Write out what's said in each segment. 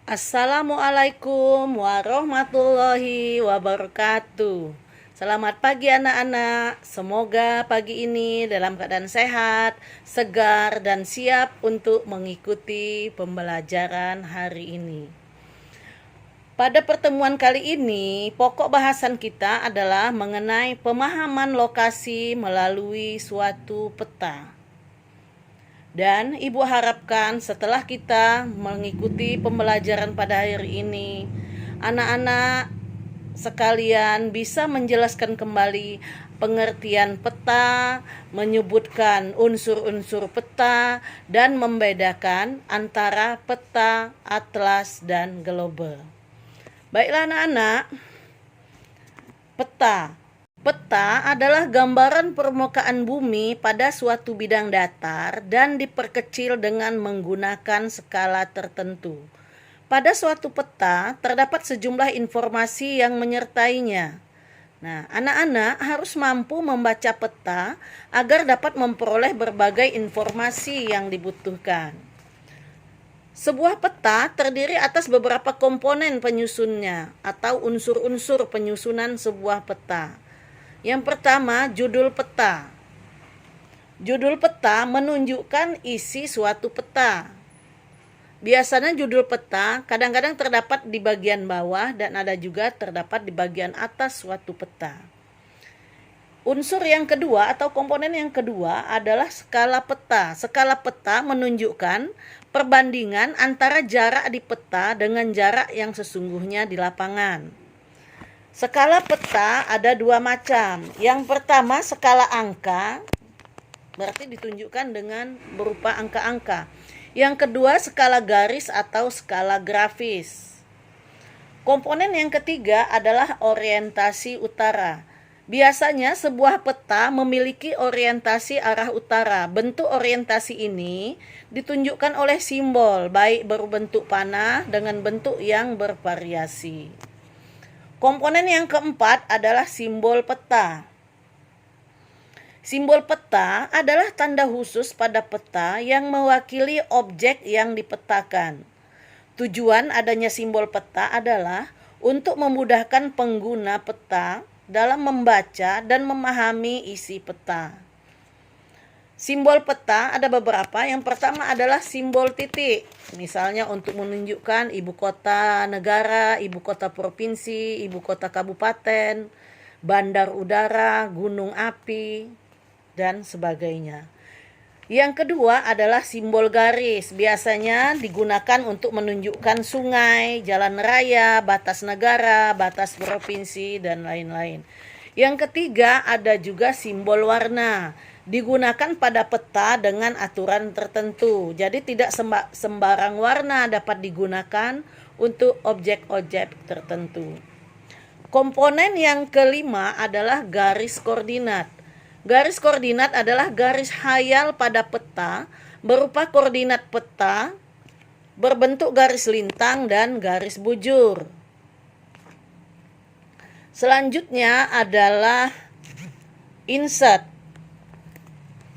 Assalamualaikum warahmatullahi wabarakatuh. Selamat pagi anak-anak. Semoga pagi ini dalam keadaan sehat, segar, dan siap untuk mengikuti pembelajaran hari ini. Pada pertemuan kali ini, pokok bahasan kita adalah mengenai pemahaman lokasi melalui suatu peta. Dan Ibu harapkan setelah kita mengikuti pembelajaran pada hari ini, anak-anak sekalian bisa menjelaskan kembali pengertian peta, menyebutkan unsur-unsur peta, dan membedakan antara peta, atlas, dan globe. Baiklah anak-anak, peta. Peta adalah gambaran permukaan bumi pada suatu bidang datar dan diperkecil dengan menggunakan skala tertentu. Pada suatu peta terdapat sejumlah informasi yang menyertainya. Nah, anak-anak harus mampu membaca peta agar dapat memperoleh berbagai informasi yang dibutuhkan. Sebuah peta terdiri atas beberapa komponen penyusunnya atau unsur-unsur penyusunan sebuah peta. Yang pertama, judul peta. Judul peta menunjukkan isi suatu peta. Biasanya judul peta kadang-kadang terdapat di bagian bawah dan ada juga terdapat di bagian atas suatu peta. Unsur yang kedua atau komponen yang kedua adalah skala peta. Skala peta menunjukkan perbandingan antara jarak di peta dengan jarak yang sesungguhnya di lapangan. Skala peta ada dua macam. Yang pertama skala angka, berarti ditunjukkan dengan berupa angka-angka. Yang kedua skala garis atau skala grafis. Komponen yang ketiga adalah orientasi utara. Biasanya sebuah peta memiliki orientasi arah utara. Bentuk orientasi ini ditunjukkan oleh simbol, baik berbentuk panah dengan bentuk yang bervariasi. Komponen yang keempat adalah simbol peta. Simbol peta adalah tanda khusus pada peta yang mewakili objek yang dipetakan. Tujuan adanya simbol peta adalah untuk memudahkan pengguna peta dalam membaca dan memahami isi peta. Simbol peta ada beberapa. Yang pertama adalah simbol titik. Misalnya untuk menunjukkan ibu kota negara, ibu kota provinsi, ibu kota kabupaten, bandar udara, gunung api, dan sebagainya. Yang kedua adalah simbol garis. Biasanya digunakan untuk menunjukkan sungai, jalan raya, batas negara, batas provinsi, dan lain-lain. Yang ketiga ada juga simbol warna. Digunakan pada peta dengan aturan tertentu. Jadi tidak sembarang warna dapat digunakan untuk objek-objek tertentu. Komponen yang kelima adalah garis koordinat. Garis koordinat adalah garis hayal pada peta berupa koordinat peta berbentuk garis lintang dan garis bujur. Selanjutnya adalah insert.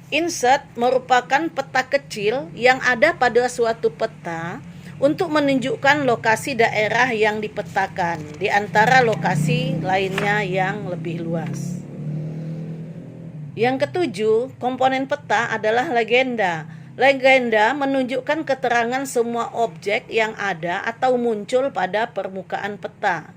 Insert merupakan peta kecil yang ada pada suatu peta untuk menunjukkan lokasi daerah yang dipetakan di antara lokasi lainnya yang lebih luas. Yang ketujuh, komponen peta adalah legenda. Legenda menunjukkan keterangan semua objek yang ada atau muncul pada permukaan peta.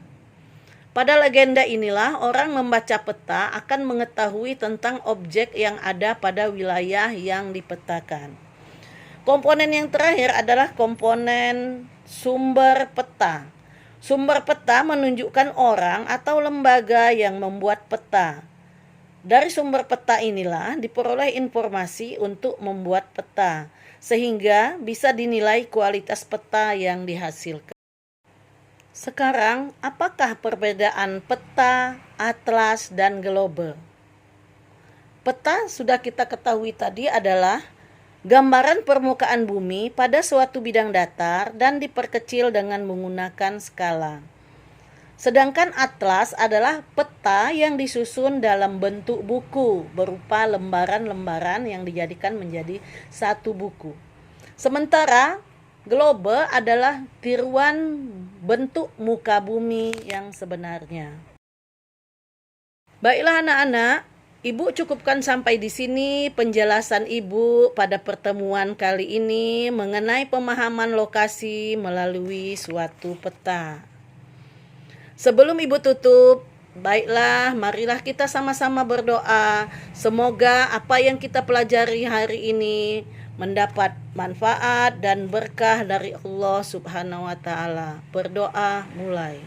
Pada legenda inilah orang membaca peta akan mengetahui tentang objek yang ada pada wilayah yang dipetakan. Komponen yang terakhir adalah komponen sumber peta. Sumber peta menunjukkan orang atau lembaga yang membuat peta. Dari sumber peta inilah diperoleh informasi untuk membuat peta, sehingga bisa dinilai kualitas peta yang dihasilkan. Sekarang, apakah perbedaan peta, atlas, dan globe? Peta sudah kita ketahui tadi adalah gambaran permukaan bumi pada suatu bidang datar dan diperkecil dengan menggunakan skala. Sedangkan atlas adalah peta yang disusun dalam bentuk buku berupa lembaran-lembaran yang dijadikan menjadi satu buku. Sementara Globe adalah tiruan bentuk muka bumi yang sebenarnya. Baiklah anak-anak, Ibu cukupkan sampai di sini penjelasan Ibu pada pertemuan kali ini mengenai pemahaman lokasi melalui suatu peta. Sebelum Ibu tutup, baiklah marilah kita sama-sama berdoa. Semoga apa yang kita pelajari hari ini mendapat manfaat dan berkah dari Allah Subhanahu wa taala. Berdoa mulai.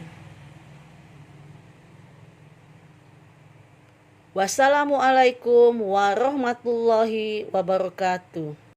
Wassalamualaikum warahmatullahi wabarakatuh.